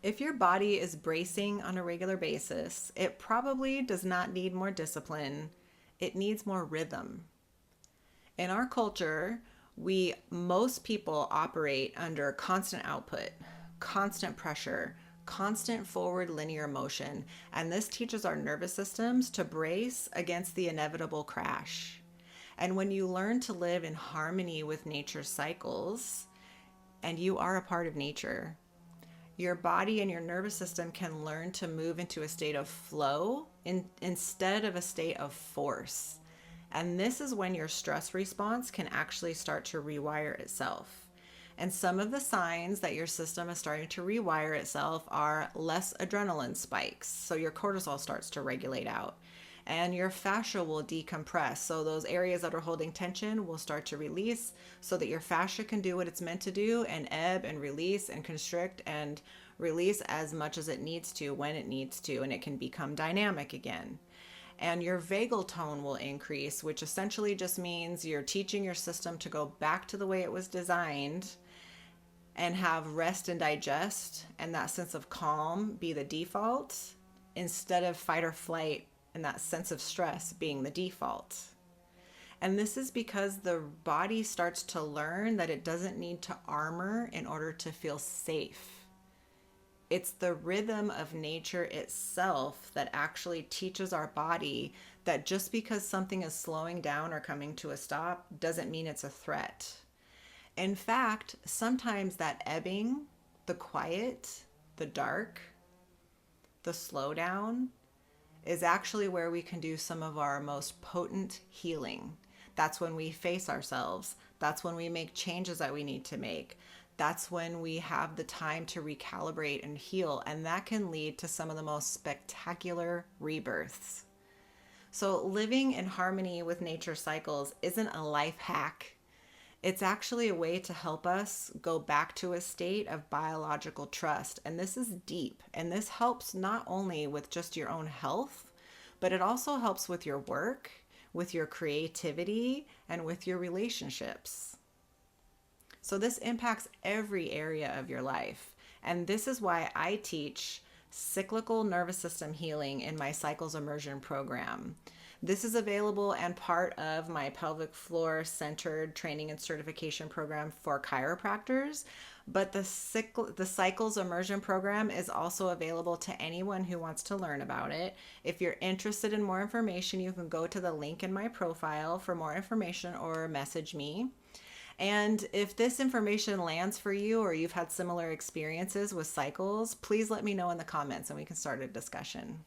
If your body is bracing on a regular basis, it probably does not need more discipline. It needs more rhythm. In our culture, most people operate under constant output, constant pressure, constant forward linear motion, and this teaches our nervous systems to brace against the inevitable crash. And when you learn to live in harmony with nature's cycles, and you are a part of nature, your body and your nervous system can learn to move into a state of flow instead of a state of force. And this is when your stress response can actually start to rewire itself. And some of the signs that your system is starting to rewire itself are less adrenaline spikes. So your cortisol starts to regulate out and your fascia will decompress. So those areas that are holding tension will start to release so that your fascia can do what it's meant to do and ebb and release and constrict and release as much as it needs to when it needs to, and it can become dynamic again. And your vagal tone will increase, which essentially just means you're teaching your system to go back to the way it was designed and have rest and digest and that sense of calm be the default instead of fight or flight and that sense of stress being the default. And this is because the body starts to learn that it doesn't need to armor in order to feel safe. It's the rhythm of nature itself that actually teaches our body that just because something is slowing down or coming to a stop doesn't mean it's a threat. In fact, sometimes that ebbing, the quiet, the dark, the slowdown is actually where we can do some of our most potent healing. That's when we face ourselves. That's when we make changes that we need to make. That's when we have the time to recalibrate and heal, and that can lead to some of the most spectacular rebirths. So living in harmony with nature cycles isn't a life hack. It's actually a way to help us go back to a state of biological trust. And this is deep, and this helps not only with just your own health, but it also helps with your work, with your creativity, and with your relationships. So this impacts every area of your life. And this is why I teach cyclical nervous system healing in my Cycles Immersion program. This is available and part of my pelvic floor centered training and certification program for chiropractors. But the Cycles Immersion program is also available to anyone who wants to learn about it. If you're interested in more information, you can go to the link in my profile for more information or message me. And if this information lands for you or you've had similar experiences with cycles, please let me know in the comments and we can start a discussion.